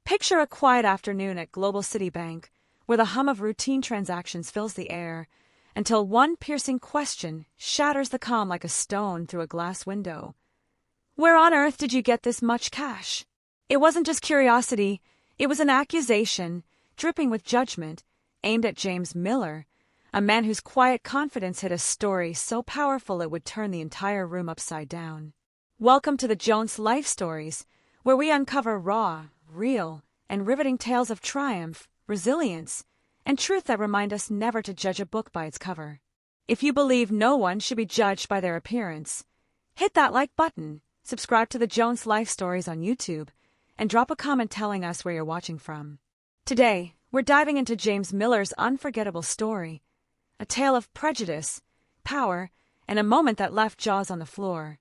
Picture a quiet afternoon at Global City Bank, where the hum of routine transactions fills the air, until one piercing question shatters the calm like a stone through a glass window. Where on earth did you get this much cash? It wasn't just curiosity, it was an accusation, dripping with judgment, aimed at James Miller, a man whose quiet confidence hid a story so powerful it would turn the entire room upside down. Welcome to the Jones Life Stories, where we uncover raw, real, and riveting tales of triumph, resilience, and truth that remind us never to judge a book by its cover. If you believe no one should be judged by their appearance, hit that like button, subscribe to the Jones Life Stories on YouTube, and drop a comment telling us where you're watching from. Today, we're diving into James Miller's unforgettable story, a tale of prejudice, power, and a moment that left jaws on the floor.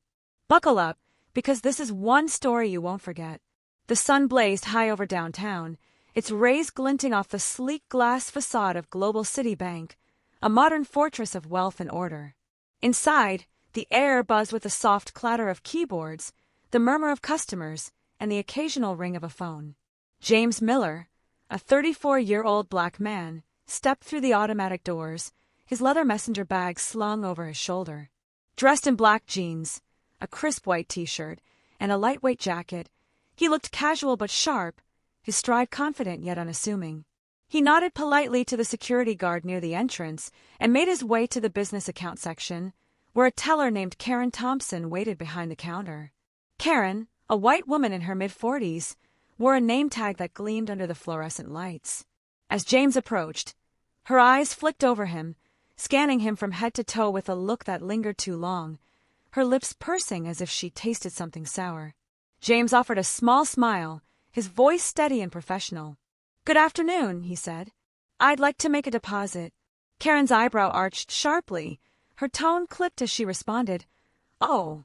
Buckle up, because this is one story you won't forget. The sun blazed high over downtown, its rays glinting off the sleek glass facade of Global City Bank, a modern fortress of wealth and order. Inside, the air buzzed with the soft clatter of keyboards, the murmur of customers, and the occasional ring of a phone. James Miller, a 34-year-old black man, stepped through the automatic doors, his leather messenger bag slung over his shoulder. Dressed in black jeans, a crisp white t-shirt, and a lightweight jacket, he looked casual but sharp, his stride confident yet unassuming. He nodded politely to the security guard near the entrance and made his way to the business account section, where a teller named Karen Thompson waited behind the counter. Karen, a white woman in her mid-40s, wore a name tag that gleamed under the fluorescent lights. As James approached, her eyes flicked over him, scanning him from head to toe with a look that lingered too long, her lips pursing as if she tasted something sour. James offered a small smile, his voice steady and professional. "Good afternoon," he said. "I'd like to make a deposit." Karen's eyebrow arched sharply. Her tone clipped as she responded, "Oh,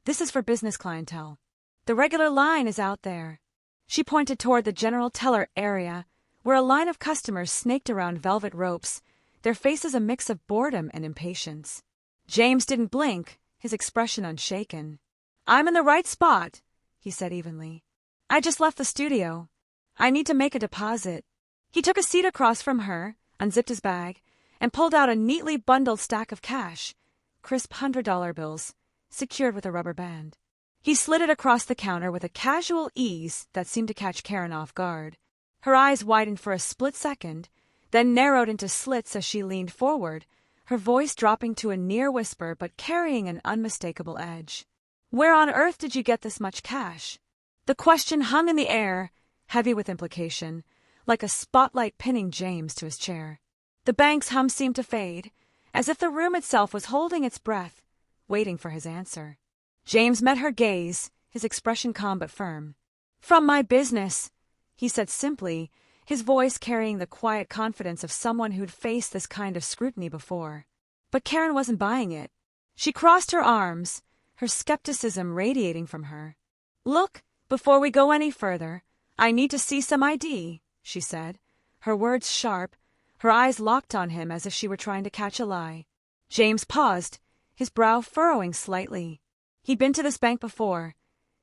this is for business clientele. The regular line is out there." She pointed toward the general teller area, where a line of customers snaked around velvet ropes, their faces a mix of boredom and impatience. James didn't blink, his expression unshaken. "I'm in the right spot," he said evenly. "I just left the studio. I need to make a deposit." He took a seat across from her, unzipped his bag, and pulled out a neatly bundled stack of cash, crisp $100 bills, secured with a rubber band. He slid it across the counter with a casual ease that seemed to catch Karen off guard. Her eyes widened for a split second, then narrowed into slits as she leaned forward, her voice dropping to a near whisper but carrying an unmistakable edge. "Where on earth did you get this much cash?" The question hung in the air, heavy with implication, like a spotlight pinning James to his chair. The bank's hum seemed to fade, as if the room itself was holding its breath, waiting for his answer. James met her gaze, his expression calm but firm. "From my business," he said simply, his voice carrying the quiet confidence of someone who'd faced this kind of scrutiny before. But Karen wasn't buying it. She crossed her arms, her skepticism radiating from her. "Look, before we go any further, I need to see some ID," she said, her words sharp, her eyes locked on him as if she were trying to catch a lie. James paused, his brow furrowing slightly. He'd been to this bank before.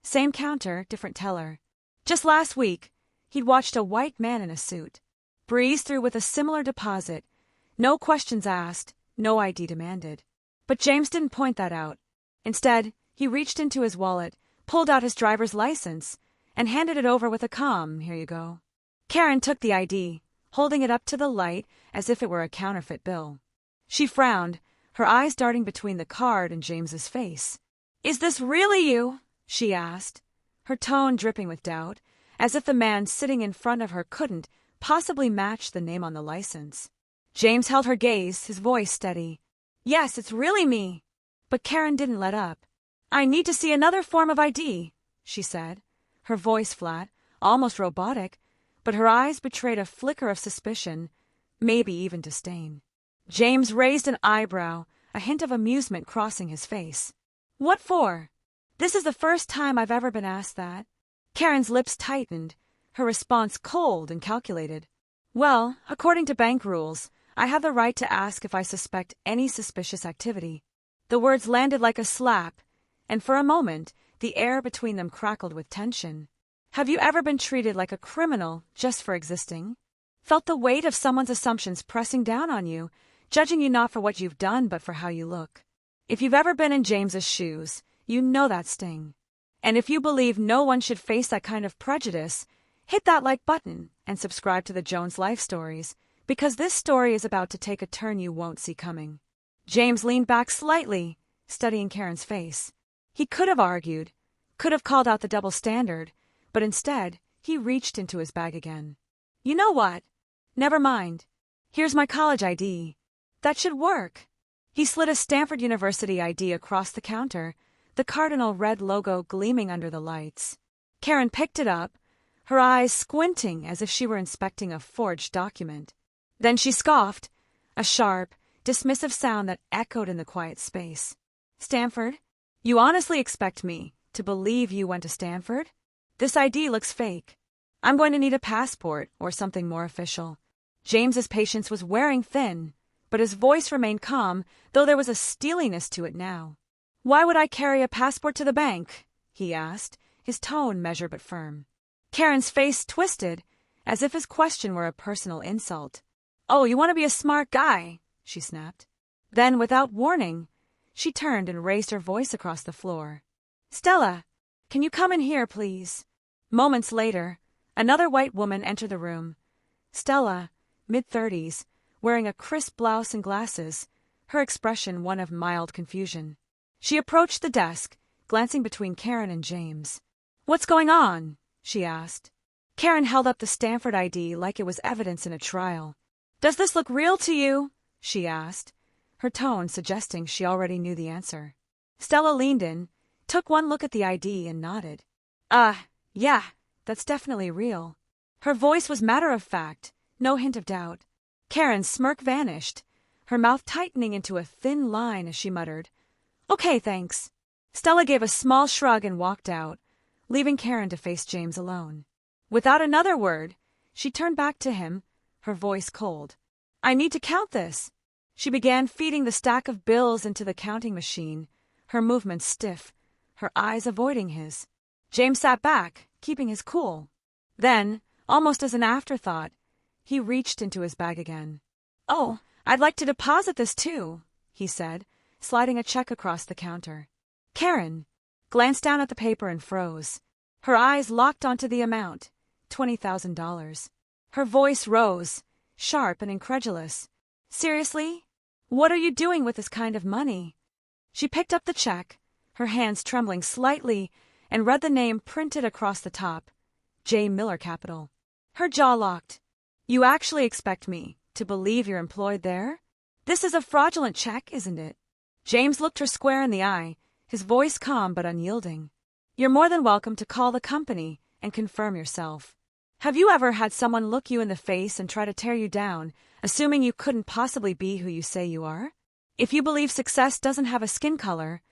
Same counter, different teller. Just last week, he'd watched a white man in a suit breeze through with a similar deposit, no questions asked, no ID demanded. But James didn't point that out. Instead, he reached into his wallet, pulled out his driver's license, and handed it over with a calm, "Here you go." Karen took the ID, holding it up to the light as if it were a counterfeit bill. She frowned, her eyes darting between the card and James's face. "Is this really you?" she asked, her tone dripping with doubt, as if the man sitting in front of her couldn't possibly match the name on the license. James held her gaze, his voice steady. "Yes, it's really me." But Karen didn't let up. "I need to see another form of ID," she said, her voice flat, almost robotic, but her eyes betrayed a flicker of suspicion, maybe even disdain. James raised an eyebrow, a hint of amusement crossing his face. "What for?" "This is the first time I've ever been asked that." Karen's lips tightened, her response cold and calculated. "Well, according to bank rules, I have the right to ask if I suspect any suspicious activity." The words landed like a slap, and for a moment, the air between them crackled with tension. Have you ever been treated like a criminal just for existing? Felt the weight of someone's assumptions pressing down on you, judging you not for what you've done but for how you look? If you've ever been in James's shoes, you know that sting. And if you believe no one should face that kind of prejudice, hit that like button and subscribe to the Jones Life Stories, because this story is about to take a turn you won't see coming. James leaned back slightly, studying Karen's face. He could have argued, could have called out the double standard, but instead, he reached into his bag again. You know what? Never mind. Here's my college ID. That should work. He slid a Stanford University ID across the counter, the cardinal red logo gleaming under the lights. Karen picked it up, her eyes squinting as if she were inspecting a forged document. Then she scoffed, a sharp, dismissive sound that echoed in the quiet space. Stanford? You honestly expect me to believe you went to Stanford? This ID looks fake. I'm going to need a passport or something more official. James's patience was wearing thin, but his voice remained calm, though there was a steeliness to it now. Why would I carry a passport to the bank? He asked, his tone measured but firm. Karen's face twisted, as if his question were a personal insult. Oh, you want to be a smart guy, she snapped. Then, without warning, she turned and raised her voice across the floor. Stella, can you come in here, please? Moments later, another white woman entered the room. Stella, mid-30s, wearing a crisp blouse and glasses, her expression one of mild confusion. She approached the desk, glancing between Karen and James. What's going on? She asked. Karen held up the Stanford ID like it was evidence in a trial. Does this look real to you? She asked, her tone suggesting she already knew the answer. Stella leaned in, took one look at the ID and nodded. Yeah, that's definitely real. Her voice was matter-of-fact, no hint of doubt. Karen's smirk vanished, her mouth tightening into a thin line as she muttered, Okay, thanks. Stella gave a small shrug and walked out, leaving Karen to face James alone. Without another word, she turned back to him, her voice cold. I need to count this. She began feeding the stack of bills into the counting machine, her movements stiff, her eyes avoiding his. James sat back, keeping his cool. Then, almost as an afterthought, he reached into his bag again. Oh, I'd like to deposit this too, he said, sliding a check across the counter. Karen glanced down at the paper and froze. Her eyes locked onto the amount, $20,000. Her voice rose, sharp and incredulous. Seriously? What are you doing with this kind of money? She picked up the check, her hands trembling slightly, and read the name printed across the top, J. Miller Capital. Her jaw locked. You actually expect me to believe you're employed there? This is a fraudulent check, isn't it? James looked her square in the eye, his voice calm but unyielding. You're more than welcome to call the company and confirm yourself. Have you ever had someone look you in the face and try to tear you down, assuming you couldn't possibly be who you say you are? If you believe success doesn't have a skin color,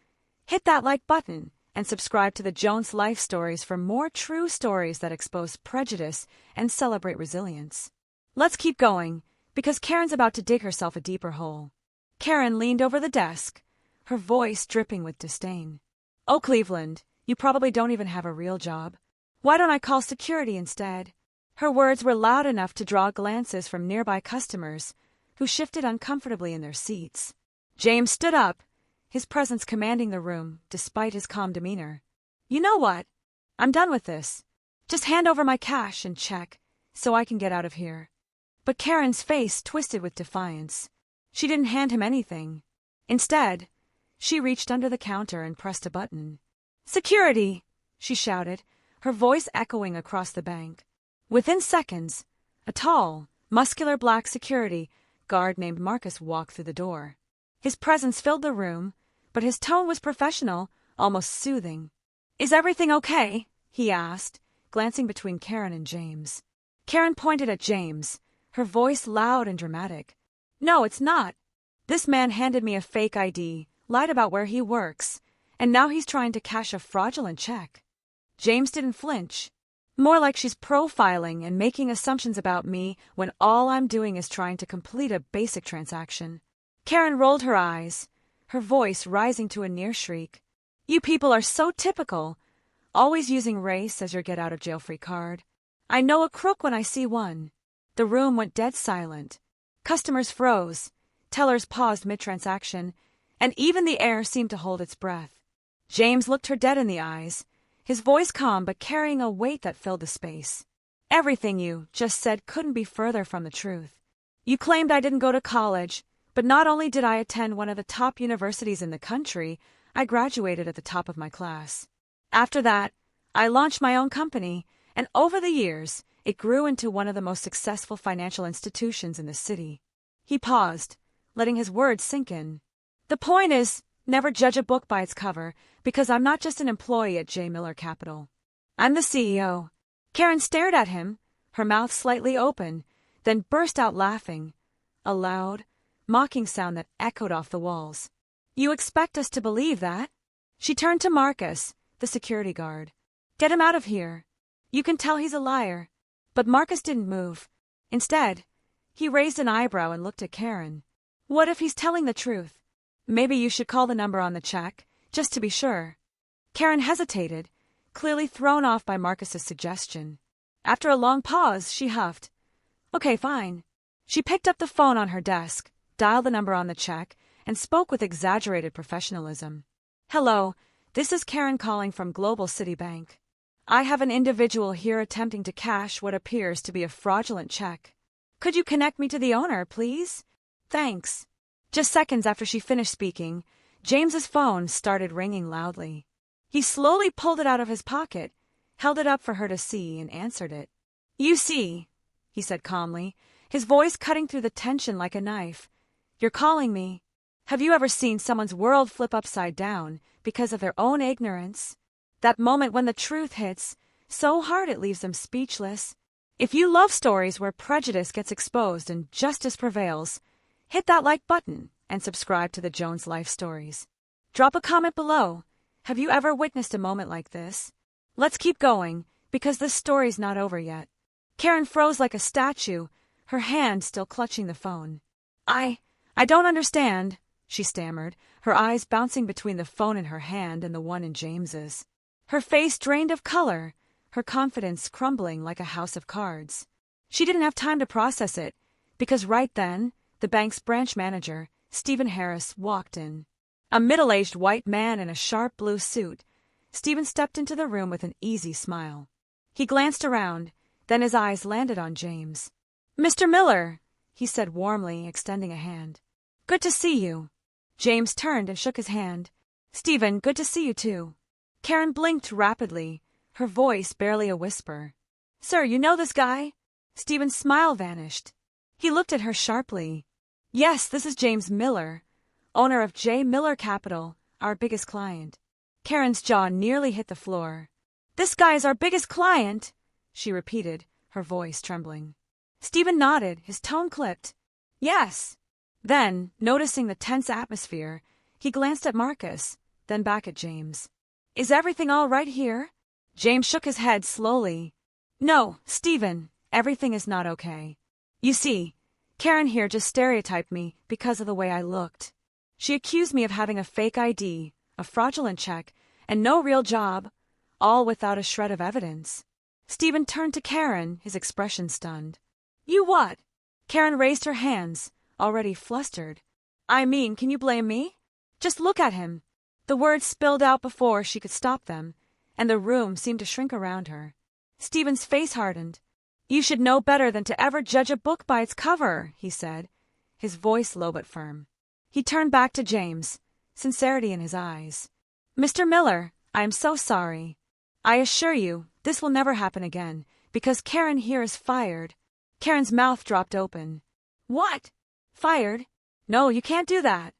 hit that like button and subscribe to the Jones Life Stories for more true stories that expose prejudice and celebrate resilience. Let's keep going, because Karen's about to dig herself a deeper hole. Karen leaned over the desk, her voice dripping with disdain. Oh, Cleveland, you probably don't even have a real job. Why don't I call security instead? Her words were loud enough to draw glances from nearby customers, who shifted uncomfortably in their seats. James stood up, his presence commanding the room, despite his calm demeanor. You know what? I'm done with this. Just hand over my cash and check, so I can get out of here. But Karen's face twisted with defiance. She didn't hand him anything. Instead, she reached under the counter and pressed a button. Security! She shouted, her voice echoing across the bank. Within seconds, a tall, muscular black security guard named Marcus walked through the door. His presence filled the room, but his tone was professional, almost soothing. Is everything okay? He asked, glancing between Karen and James. Karen pointed at James, her voice loud and dramatic. No, it's not. This man handed me a fake ID, lied about where he works, and now he's trying to cash a fraudulent check. James didn't flinch. More like she's profiling and making assumptions about me when all I'm doing is trying to complete a basic transaction. Karen rolled her eyes, her voice rising to a near shriek. You people are so typical. Always using race as your get-out-of-jail-free card. I know a crook when I see one. The room went dead silent. Customers froze. Tellers paused mid-transaction, and even the air seemed to hold its breath. James looked her dead in the eyes, his voice calm but carrying a weight that filled the space. Everything you just said couldn't be further from the truth. You claimed I didn't go to college, but not only did I attend one of the top universities in the country, I graduated at the top of my class. After that, I launched my own company, and over the years, it grew into one of the most successful financial institutions in the city. He paused, letting his words sink in. The point is, never judge a book by its cover, because I'm not just an employee at J. Miller Capital. I'm the CEO. Karen stared at him, her mouth slightly open, then burst out laughing, a loud, mocking sound that echoed off the walls. You expect us to believe that? She turned to Marcus, the security guard. Get him out of here. You can tell he's a liar. But Marcus didn't move. Instead, he raised an eyebrow and looked at Karen. What if he's telling the truth? Maybe you should call the number on the check, just to be sure. Karen hesitated, clearly thrown off by Marcus's suggestion. After a long pause, she huffed. Okay, fine. She picked up the phone on her desk, dialed the number on the check, and spoke with exaggerated professionalism. Hello, this is Karen calling from Global City Bank. I have an individual here attempting to cash what appears to be a fraudulent check. Could you connect me to the owner, please? Thanks. Just seconds after she finished speaking, James's phone started ringing loudly. He slowly pulled it out of his pocket, held it up for her to see, and answered it. You see, he said calmly, his voice cutting through the tension like a knife. You're calling me. Have you ever seen someone's world flip upside down because of their own ignorance? That moment when the truth hits, so hard it leaves them speechless. If you love stories where prejudice gets exposed and justice prevails, hit that like button and subscribe to the Jones Life Stories. Drop a comment below. Have you ever witnessed a moment like this? Let's keep going, because this story's not over yet. Karen froze like a statue, her hand still clutching the phone. I don't understand, she stammered, her eyes bouncing between the phone in her hand and the one in James's. Her face drained of color, her confidence crumbling like a house of cards. She didn't have time to process it, because right then, the bank's branch manager, Stephen Harris, walked in. A middle-aged white man in a sharp blue suit, Stephen stepped into the room with an easy smile. He glanced around, then his eyes landed on James. Mr. Miller, he said warmly, extending a hand. Good to see you. James turned and shook his hand. Stephen, good to see you too. Karen blinked rapidly, her voice barely a whisper. Sir, you know this guy? Stephen's smile vanished. He looked at her sharply. Yes, this is James Miller, owner of J. Miller Capital, our biggest client. Karen's jaw nearly hit the floor. This guy is our biggest client, she repeated, her voice trembling. Stephen nodded, his tone clipped. Yes. Then, noticing the tense atmosphere, he glanced at Marcus, then back at James. Is everything all right here? James shook his head slowly. No, Stephen, everything is not okay. You see, Karen here just stereotyped me because of the way I looked. She accused me of having a fake ID, a fraudulent check, and no real job, all without a shred of evidence. Stephen turned to Karen, his expression stunned. You what? Karen raised her hands, already flustered. I mean, can you blame me? Just look at him. The words spilled out before she could stop them, and the room seemed to shrink around her. Stephen's face hardened. You should know better than to ever judge a book by its cover, he said, his voice low but firm. He turned back to James, sincerity in his eyes. Mr. Miller, I am so sorry. I assure you, this will never happen again, because Karen here is fired. Karen's mouth dropped open. What? Fired? No, you can't do that.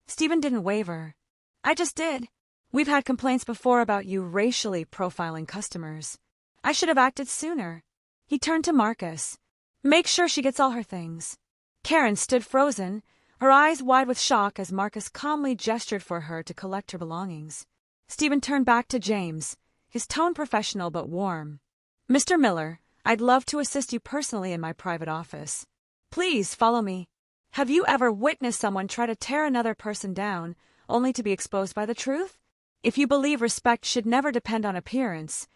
Stephen didn't waver. I just did. We've had complaints before about you racially profiling customers. I should have acted sooner. He turned to Marcus. Make sure she gets all her things. Karen stood frozen, her eyes wide with shock as Marcus calmly gestured for her to collect her belongings. Stephen turned back to James, his tone professional but warm. Mr. Miller, I'd love to assist you personally in my private office. Please follow me. Have you ever witnessed someone try to tear another person down, only to be exposed by the truth? If you believe respect should never depend on appearance,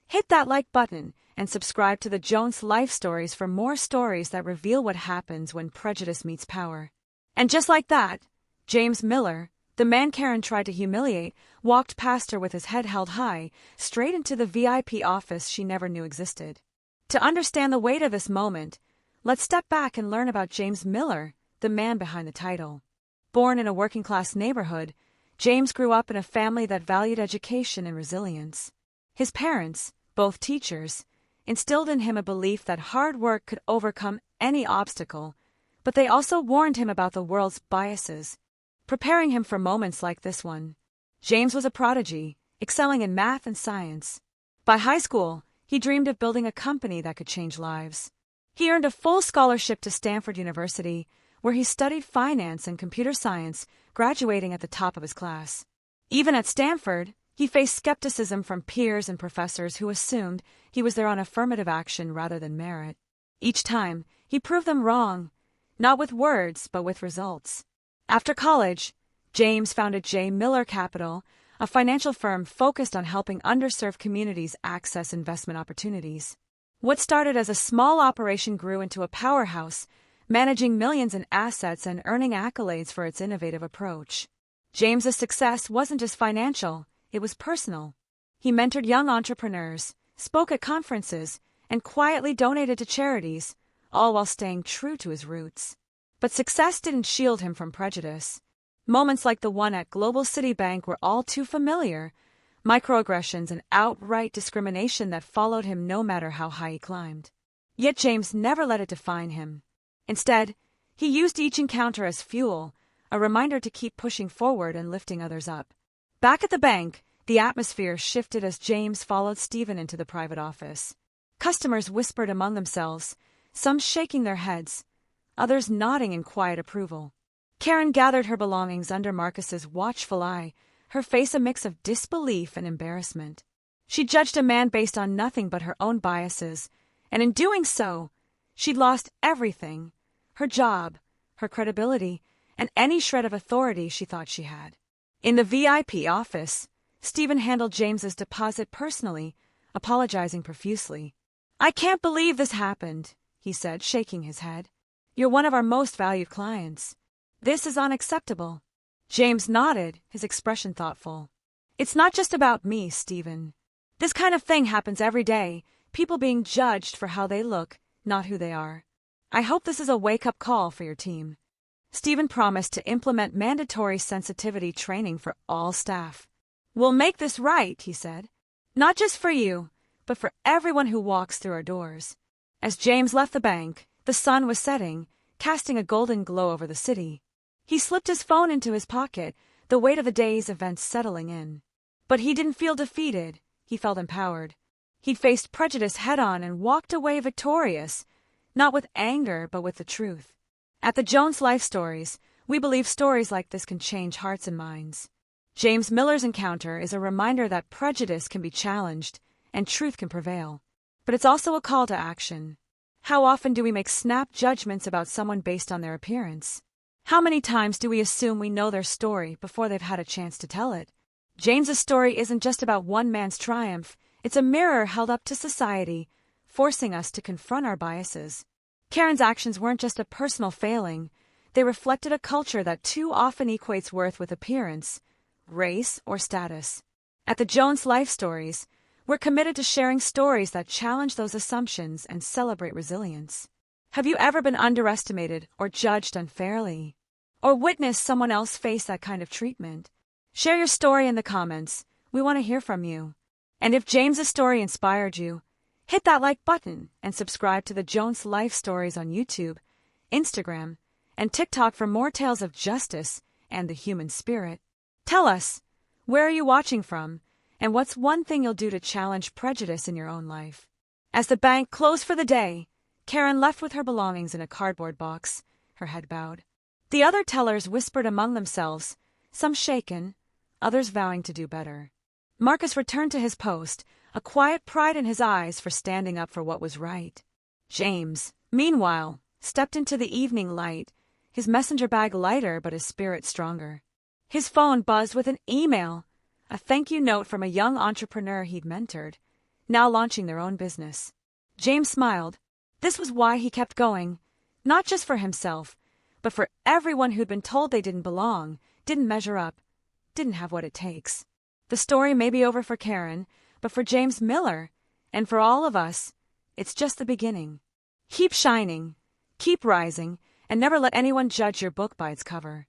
hit that like button and subscribe to the Jones Life Stories for more stories that reveal what happens when prejudice meets power. And just like that, James Miller, the man Karen tried to humiliate, walked past her with his head held high, straight into the VIP office she never knew existed. To understand the weight of this moment, let's step back and learn about James Miller, the man behind the title. Born in a working-class neighborhood, James grew up in a family that valued education and resilience. His parents, both teachers, instilled in him a belief that hard work could overcome any obstacle, but they also warned him about the world's biases, preparing him for moments like this one. James was a prodigy, excelling in math and science. By high school, he dreamed of building a company that could change lives. He earned a full scholarship to Stanford University, where he studied finance and computer science, graduating at the top of his class. Even at Stanford, he faced skepticism from peers and professors who assumed he was there on affirmative action rather than merit. Each time, he proved them wrong, not with words, but with results. After college, James founded J. Miller Capital, a financial firm focused on helping underserved communities access investment opportunities. What started as a small operation grew into a powerhouse, managing millions in assets and earning accolades for its innovative approach. James's success wasn't just financial, it was personal. He mentored young entrepreneurs, spoke at conferences, and quietly donated to charities, all while staying true to his roots. But success didn't shield him from prejudice. Moments like the one at Global City Bank were all too familiar, microaggressions and outright discrimination that followed him no matter how high he climbed. Yet James never let it define him. Instead, he used each encounter as fuel, a reminder to keep pushing forward and lifting others up. Back at the bank, the atmosphere shifted as James followed Stephen into the private office. Customers whispered among themselves, some shaking their heads, others nodding in quiet approval. Karen gathered her belongings under Marcus's watchful eye, her face a mix of disbelief and embarrassment. She judged a man based on nothing but her own biases, and in doing so, she'd lost everything: her job, her credibility, and any shred of authority she thought she had. In the VIP office, Stephen handled James's deposit personally, apologizing profusely. "I can't believe this happened," he said, shaking his head. "You're one of our most valued clients. This is unacceptable." James nodded, his expression thoughtful. "It's not just about me, Stephen. This kind of thing happens every day, people being judged for how they look, not who they are. I hope this is a wake-up call for your team." Stephen promised to implement mandatory sensitivity training for all staff. "We'll make this right," he said. "Not just for you, but for everyone who walks through our doors." As James left the bank, the sun was setting, casting a golden glow over the city. He slipped his phone into his pocket, the weight of the day's events settling in. But he didn't feel defeated, he felt empowered. He'd faced prejudice head-on and walked away victorious, not with anger, but with the truth. At the Jones Life Stories, we believe stories like this can change hearts and minds. James Miller's encounter is a reminder that prejudice can be challenged and truth can prevail. But it's also a call to action. How often do we make snap judgments about someone based on their appearance? How many times do we assume we know their story before they've had a chance to tell it? James's story isn't just about one man's triumph, it's a mirror held up to society, forcing us to confront our biases. Karen's actions weren't just a personal failing, they reflected a culture that too often equates worth with appearance, race, or status. At the Jones Life Stories, we're committed to sharing stories that challenge those assumptions and celebrate resilience. Have you ever been underestimated or judged unfairly? Or witnessed someone else face that kind of treatment? Share your story in the comments. We want to hear from you. And if James's story inspired you, hit that like button and subscribe to the Jones Life Stories on YouTube, Instagram, and TikTok for more tales of justice and the human spirit. Tell us, where are you watching from, and what's one thing you'll do to challenge prejudice in your own life? As the bank closed for the day, Karen left with her belongings in a cardboard box, her head bowed. The other tellers whispered among themselves, some shaken, others vowing to do better. Marcus returned to his post, a quiet pride in his eyes for standing up for what was right. James, meanwhile, stepped into the evening light, his messenger bag lighter but his spirit stronger. His phone buzzed with an email, A thank you note from a young entrepreneur he'd mentored, now launching their own business. James smiled. This was why he kept going, not just for himself, but for everyone who'd been told they didn't belong, didn't measure up, didn't have what it takes. The story may be over for Karen, but for James Miller, and for all of us, it's just the beginning. Keep shining, keep rising, and never let anyone judge your book by its cover.